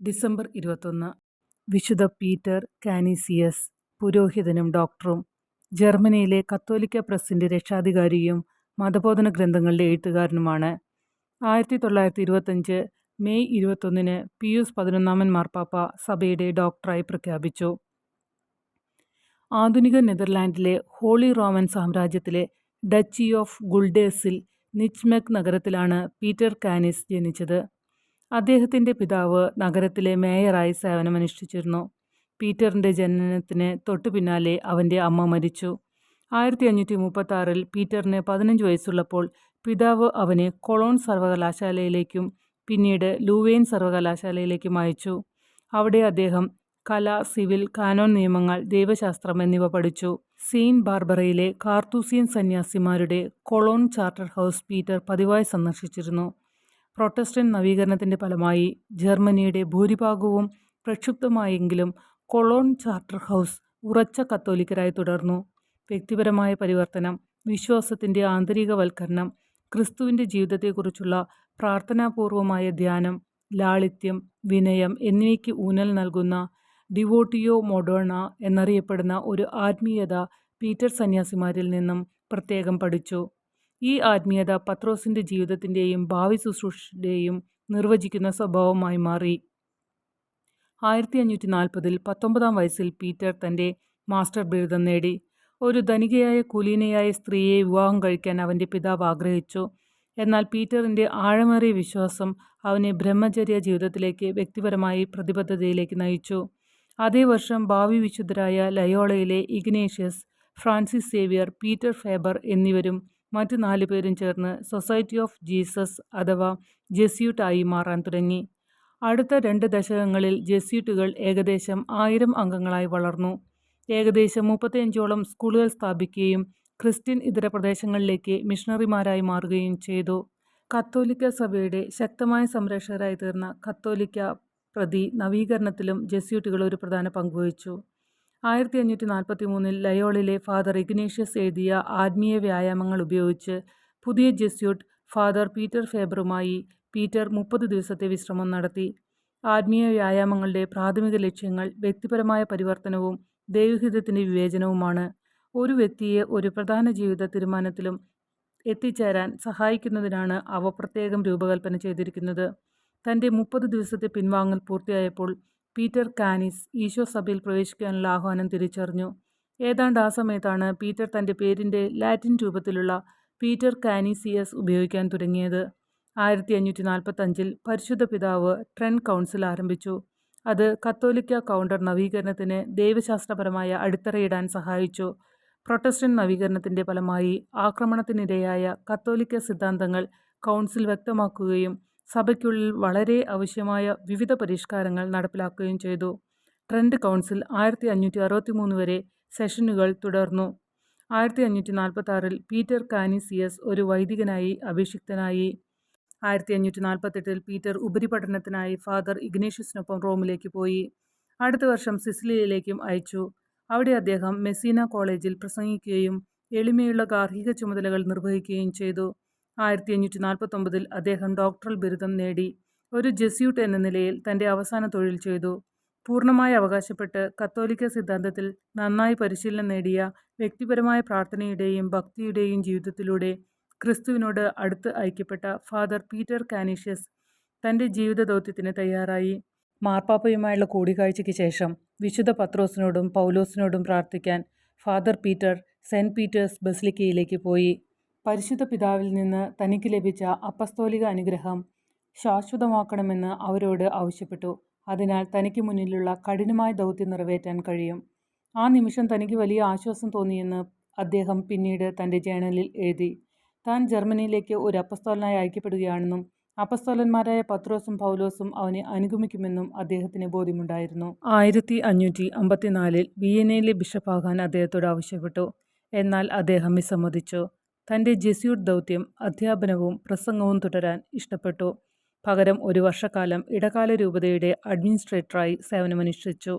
December 21 വിശുദ്ധ Peter കാനീസിയസ്, പുരോഹിതനും ഡോക്ടറും ജർമ്മനിയിലെ കത്തോലിക്ക പ്രസ്സിൻ്റെ രക്ഷാധികാരിയും മതബോധന ഗ്രന്ഥങ്ങളുടെ എഴുത്തുകാരനുമാണ്. 1925 മെയ് 21 പിയൂസ് 11 മാർപ്പാപ്പ സഭയുടെ ഡോക്ടറായി പ്രഖ്യാപിച്ചു. ആധുനിക നെതർലാൻഡിലെ ഹോളി റോമൻ സാമ്രാജ്യത്തിലെ ഡച്ചി ഓഫ് ഗുൾഡേഴ്സിൽ നിച്ച്മെഗ് നഗരത്തിലാണ് പീറ്റർ കാനീസ് ജനിച്ചത്. അദ്ദേഹത്തിൻ്റെ പിതാവ് നഗരത്തിലെ മേയറായി സേവനമനുഷ്ഠിച്ചിരുന്നു. പീറ്ററിൻ്റെ ജനനത്തിന് തൊട്ടു പിന്നാലെ അവൻ്റെ അമ്മ മരിച്ചു. 1536 പീറ്ററിന് 15 വയസ്സുള്ളപ്പോൾ പിതാവ് അവനെ കൊളോൺ സർവകലാശാലയിലേക്കും പിന്നീട് ലൂവേൻ സർവകലാശാലയിലേക്കും അയച്ചു. അവിടെ അദ്ദേഹം കല, സിവിൽ, കാനോൻ നിയമങ്ങൾ, ദൈവശാസ്ത്രം എന്നിവ പഠിച്ചു. സെയിൻറ്റ് ബാർബറയിലെ കാർത്തൂസിയൻ സന്യാസിമാരുടെ കൊളോൺ ചാർട്ടർ ഹൗസ് പീറ്റർ പതിവായി സന്ദർശിച്ചിരുന്നു. പ്രൊട്ടസ്റ്റന്റ് നവീകരണത്തിൻ്റെ ഫലമായി ജർമ്മനിയുടെ ഭൂരിഭാഗവും പ്രക്ഷുബ്ധമായെങ്കിലും കൊളോൺ ചാർട്ടർ ഹൗസ് ഉറച്ച കത്തോലിക്കരായി തുടർന്നു. വ്യക്തിപരമായ പരിവർത്തനം, വിശ്വാസത്തിൻ്റെ ആന്തരികവൽക്കരണം, ക്രിസ്തുവിൻ്റെ ജീവിതത്തെക്കുറിച്ചുള്ള പ്രാർത്ഥനാപൂർവമായ ധ്യാനം, ലാളിത്യം, വിനയം എന്നിവയ്ക്ക് ഊന്നൽ നൽകുന്ന ഡിവോട്ടിയോ മൊഡേർണ എന്നറിയപ്പെടുന്ന ഒരു ആത്മീയത പീറ്റർ സന്യാസിമാരിൽ നിന്നും പ്രത്യേകം പഠിച്ചു. ഈ ആത്മീയത പത്രോസിൻ്റെ ജീവിതത്തിൻ്റെയും ഭാവി ശുശ്രൂഷയുടെയും നിർവചിക്കുന്ന സ്വഭാവമായി മാറി. 1540 19-ാം വയസ്സിൽ പീറ്റർ തൻ്റെ മാസ്റ്റർ ബിരുദം നേടി. ഒരു ധനികയായ കുലീനയായ സ്ത്രീയെ വിവാഹം കഴിക്കാൻ അവൻ്റെ പിതാവ് ആഗ്രഹിച്ചു. എന്നാൽ പീറ്ററിൻ്റെ ആഴമേറിയ വിശ്വാസം അവനെ ബ്രഹ്മചര്യ ജീവിതത്തിലേക്ക്, വ്യക്തിപരമായി പ്രതിബദ്ധതയിലേക്ക് നയിച്ചു. അതേ വർഷം ഭാവി വിശുദ്ധരായ ലയോളയിലെ Ignatius, Francis Xavier, Peter Faber എന്നിവരും മറ്റ് 4 പേരും ചേർന്ന് സൊസൈറ്റി ഓഫ് ജീസസ് അഥവാ ജെസ്യൂട്ട് ആയി മാറാൻ തുടങ്ങി. അടുത്ത 2 ദശകങ്ങളിൽ ജെസ്യൂട്ടുകൾ ഏകദേശം 1000 അംഗങ്ങളായി വളർന്നു. ഏകദേശം 35ഓളം സ്കൂളുകൾ സ്ഥാപിക്കുകയും ക്രിസ്ത്യൻ ഇതര പ്രദേശങ്ങളിലേക്ക് മിഷണറിമാരായി മാറുകയും ചെയ്തു. കത്തോലിക്ക സഭയുടെ ശക്തമായ സംരക്ഷകരായി തീർന്ന കത്തോലിക്ക പ്രതി നവീകരണത്തിലും ജെസ്യൂട്ടുകൾ ഒരു പ്രധാന പങ്കുവഹിച്ചു. 1543 ലയോളിലെ ഫാദർ ഇഗ്നേഷ്യസ് എഴുതിയ ആത്മീയ വ്യായാമങ്ങൾ ഉപയോഗിച്ച് പുതിയ ജെസ്യൂട്ട് ഫാദർ പീറ്റർ ഫേബറുമായി പീറ്റർ 30 ദിവസത്തെ വിശ്രമം നടത്തി. ആത്മീയ വ്യായാമങ്ങളുടെ പ്രാഥമിക ലക്ഷ്യങ്ങൾ വ്യക്തിപരമായ പരിവർത്തനവും ദൈവഹിതത്തിൻ്റെ വിവേചനവുമാണ്. ഒരു വ്യക്തിയെ ഒരു പ്രധാന ജീവിത തീരുമാനത്തിലും എത്തിച്ചേരാൻ സഹായിക്കുന്നതിനാണ് അവ പ്രത്യേകം രൂപകൽപ്പന ചെയ്തിരിക്കുന്നത്. തൻ്റെ 30 ദിവസത്തെ പിൻവാങ്ങൽ പൂർത്തിയായപ്പോൾ പീറ്റർ കാനീസ് ഈശോ സഭയിൽ പ്രവേശിക്കാനുള്ള ആഹ്വാനം തിരിച്ചറിഞ്ഞു. ഏതാണ്ട് ആ സമയത്താണ് പീറ്റർ തൻ്റെ പേരിൻ്റെ ലാറ്റിൻ രൂപത്തിലുള്ള പീറ്റർ കാനീസിയസ് ഉപയോഗിക്കാൻ തുടങ്ങിയത്. 1545 പരിശുദ്ധ പിതാവ് ട്രെൻറ്റ് കൗൺസിൽ ആരംഭിച്ചു. അത് കത്തോലിക്ക കൗണ്ടർ നവീകരണത്തിന് ദൈവശാസ്ത്രപരമായ അടിത്തറയിടാൻ സഹായിച്ചു. പ്രൊട്ടസ്റ്റന്റ് നവീകരണത്തിൻ്റെ ഫലമായി ആക്രമണത്തിനിരയായ കത്തോലിക്ക സിദ്ധാന്തങ്ങൾ കൗൺസിൽ വ്യക്തമാക്കുകയും സഭയ്ക്കുള്ളിൽ വളരെ ആവശ്യമായ വിവിധ പരിഷ്കാരങ്ങൾ നടപ്പിലാക്കുകയും ചെയ്തു. ട്രെൻറ്റ് കൗൺസിൽ 1563 വരെ സെഷനുകൾ തുടർന്നു. 1546 പീറ്റർ കാനീസിയസ് ഒരു വൈദികനായി അഭിഷിക്തനായി. 1548 പീറ്റർ ഉപരിപഠനത്തിനായി ഫാദർ ഇഗ്നേഷ്യസിനൊപ്പം റോമിലേക്ക് പോയി. അടുത്ത വർഷം സിസിലിയിലേക്കും അയച്ചു. അവിടെ അദ്ദേഹം മെസ്സീന കോളേജിൽ പ്രസംഗിക്കുകയും എളിമയുള്ള ഗാർഹിക ചുമതലകൾ നിർവഹിക്കുകയും ചെയ്തു. 1549 അദ്ദേഹം ഡോക്ടറൽ ബിരുദം നേടി. ഒരു ജെസ്യൂട്ട് എന്ന നിലയിൽ തൻ്റെ അവസാന തൊഴിൽ ചെയ്തു. പൂർണ്ണമായി അവകാശപ്പെട്ട് കത്തോലിക്ക സിദ്ധാന്തത്തിൽ നന്നായി പരിശീലനം നേടിയ വ്യക്തിപരമായ പ്രാർത്ഥനയുടെയും ഭക്തിയുടെയും ജീവിതത്തിലൂടെ ക്രിസ്തുവിനോട് അടുത്ത് ഐക്യപ്പെട്ട ഫാദർ പീറ്റർ കാനീഷ്യസ് തൻ്റെ ജീവിത ദൗത്യത്തിന് തയ്യാറായി. മാർപ്പാപ്പയുമായുള്ള കൂടിക്കാഴ്ചയ്ക്ക് ശേഷം വിശുദ്ധ പത്രോസിനോടും പൗലോസിനോടും പ്രാർത്ഥിക്കാൻ ഫാദർ പീറ്റർ സെൻറ്റ് പീറ്റേഴ്സ് ബസിലിക്കയിലേക്ക് പോയി. പരിശുദ്ധ പിതാവിൽ നിന്ന് തനിക്ക് ലഭിച്ച അപ്പസ്തോലിക അനുഗ്രഹം ശാശ്വതമാക്കണമെന്ന് അവരോട് ആവശ്യപ്പെട്ടു. അതിനാൽ തനിക്ക് മുന്നിലുള്ള കഠിനമായ ദൗത്യം നിറവേറ്റാൻ കഴിയും. ആ നിമിഷം തനിക്ക് വലിയ ആശ്വാസം തോന്നിയെന്ന് അദ്ദേഹം പിന്നീട് തൻ്റെ ജേണലിൽ എഴുതി. താൻ ജർമ്മനിയിലേക്ക് ഒരു അപ്പസ്തോലനായി അയക്കപ്പെടുകയാണെന്നും അപ്പസ്തോലന്മാരായ പത്രോസും പൗലോസും അവനെ അനുഗമിക്കുമെന്നും അദ്ദേഹത്തിന് ബോധ്യമുണ്ടായിരുന്നു. 1554 വിയന്നയിലെ ബിഷപ്പാകാൻ അദ്ദേഹത്തോട് ആവശ്യപ്പെട്ടു. എന്നാൽ അദ്ദേഹം വിസമ്മതിച്ചു. തൻ്റെ ജെസ്യൂട്ട് ദൗത്യം, അധ്യാപനവും പ്രസംഗവും തുടരാൻ ഇഷ്ടപ്പെട്ടു. പകരം ഒരു വർഷക്കാലം ഇടക്കാല രൂപതയുടെ അഡ്മിനിസ്ട്രേറ്ററായി സേവനമനുഷ്ഠിച്ചു.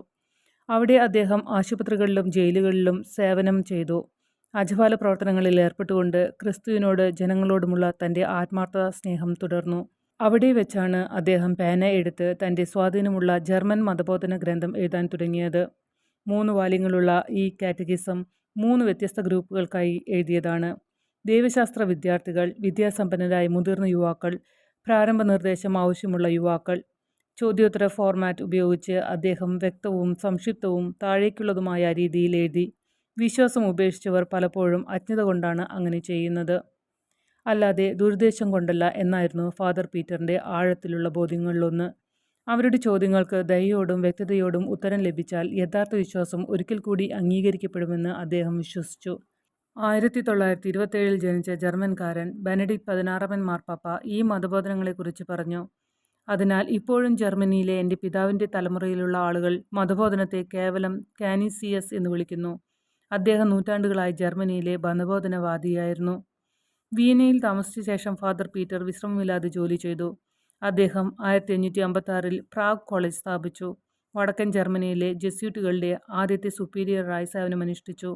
അവിടെ അദ്ദേഹം ആശുപത്രികളിലും ജയിലുകളിലും സേവനം ചെയ്തു. അജപാല പ്രവർത്തനങ്ങളിൽ ഏർപ്പെട്ടുകൊണ്ട് ക്രിസ്തുവിനോട് ജനങ്ങളോടുമുള്ള തൻ്റെ ആത്മാർത്ഥ സ്നേഹം തുടർന്നു. അവിടെ വെച്ചാണ് അദ്ദേഹം പേന എടുത്ത് തൻ്റെ സ്വാധീനമുള്ള ജർമ്മൻ മതബോധന ഗ്രന്ഥം എഴുതാൻ തുടങ്ങിയത്. 3 വാല്യങ്ങളുള്ള ഈ കാറ്റഗിസം 3 വ്യത്യസ്ത ഗ്രൂപ്പുകൾക്കായി എഴുതിയതാണ്. ദൈവശാസ്ത്ര വിദ്യാർത്ഥികൾ, വിദ്യാസമ്പന്നരായ മുതിർന്ന യുവാക്കൾ, പ്രാരംഭ നിർദ്ദേശം ആവശ്യമുള്ള യുവാക്കൾ. ചോദ്യോത്തര ഫോർമാറ്റ് ഉപയോഗിച്ച് അദ്ദേഹം വ്യക്തവും സംക്ഷിപ്തവും താഴേക്കുള്ളതുമായ രീതിയിൽ എഴുതി. വിശ്വാസം ഉപേക്ഷിച്ചവർ പലപ്പോഴും അജ്ഞത കൊണ്ടാണ് അങ്ങനെ ചെയ്യുന്നത്, അല്ലാതെ ദുരുദ്ദേശം കൊണ്ടല്ല എന്നായിരുന്നു ഫാദർ പീറ്ററിൻ്റെ ആഴത്തിലുള്ള ബോധ്യങ്ങളിലൊന്ന്. അവരുടെ ചോദ്യങ്ങൾക്ക് ദയയോടും വ്യക്തതയോടും ഉത്തരം ലഭിച്ചാൽ യഥാർത്ഥ വിശ്വാസം ഒരിക്കൽ കൂടി അംഗീകരിക്കപ്പെടുമെന്ന് അദ്ദേഹം വിശ്വസിച്ചു. 1927 ജനിച്ച ജർമ്മൻകാരൻ ബെനഡിക്ട് 16 മാർപ്പാപ്പ ഈ മതബോധനങ്ങളെക്കുറിച്ച് പറഞ്ഞു. അതിനാൽ ഇപ്പോഴും ജർമ്മനിയിലെ എൻ്റെ പിതാവിൻ്റെ തലമുറയിലുള്ള ആളുകൾ മതബോധനത്തെ കേവലം കാനീസിയസ് എന്ന് വിളിക്കുന്നു. അദ്ദേഹം നൂറ്റാണ്ടുകളായി ജർമ്മനിയിലെ മതബോധനവാദിയായിരുന്നു. വിയന്നയിൽ താമസിച്ച ശേഷം ഫാദർ പീറ്റർ വിശ്രമമില്ലാതെ ജോലി ചെയ്തു. അദ്ദേഹം 1556 പ്രാഗ് കോളേജ് സ്ഥാപിച്ചു. വടക്കൻ ജർമ്മനിയിലെ ജെസ്യൂട്ടുകളുടെ ആദ്യത്തെ സുപ്പീരിയറായി സേവനമനുഷ്ഠിച്ചു.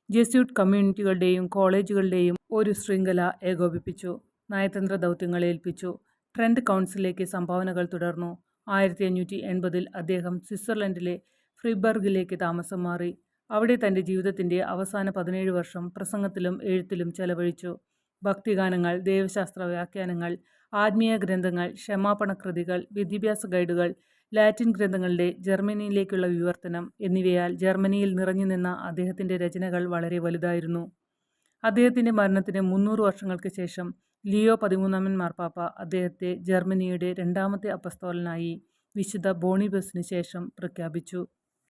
ജെസ്യൂട്ട് കമ്മ്യൂണിറ്റികളുടെയും കോളേജുകളുടെയും ഒരു ശൃംഖല ഏകോപിപ്പിച്ചു. നയതന്ത്ര ദൗത്യങ്ങൾ ഏൽപ്പിച്ചു. ട്രെൻറ്റ് കൗൺസിലിലേക്ക് സംഭാവനകൾ തുടർന്നു. 1580 അദ്ദേഹം സ്വിറ്റ്സർലൻഡിലെ ഫ്രിബർഗിലേക്ക് താമസം മാറി. അവിടെ തൻ്റെ ജീവിതത്തിൻ്റെ അവസാന 17 വർഷം പ്രസംഗത്തിലും എഴുത്തിലും ചെലവഴിച്ചു. ഭക്തിഗാനങ്ങൾ, ദൈവശാസ്ത്ര വ്യാഖ്യാനങ്ങൾ, ആത്മീയ ഗ്രന്ഥങ്ങൾ, ക്ഷമാപണ കൃതികൾ, വിദ്യാഭ്യാസ ഗൈഡുകൾ, ലാറ്റിൻ ഗ്രന്ഥങ്ങളുടെ ജർമ്മനിയിലേക്കുള്ള വിവർത്തനം എന്നിവയാൽ ജർമ്മനിയിൽ നിറഞ്ഞുനിന്ന അദ്ദേഹത്തിൻ്റെ രചനകൾ വളരെ വലുതായിരുന്നു. അദ്ദേഹത്തിൻ്റെ മരണത്തിന് 300 വർഷങ്ങൾക്ക് ശേഷം ലിയോ 13 മാർപ്പാപ്പ അദ്ദേഹത്തെ ജർമ്മനിയുടെ 2ാമത്തെ അപ്പസ്തോലനായി വിശുദ്ധ ബോണിബസിന് ശേഷം പ്രഖ്യാപിച്ചു.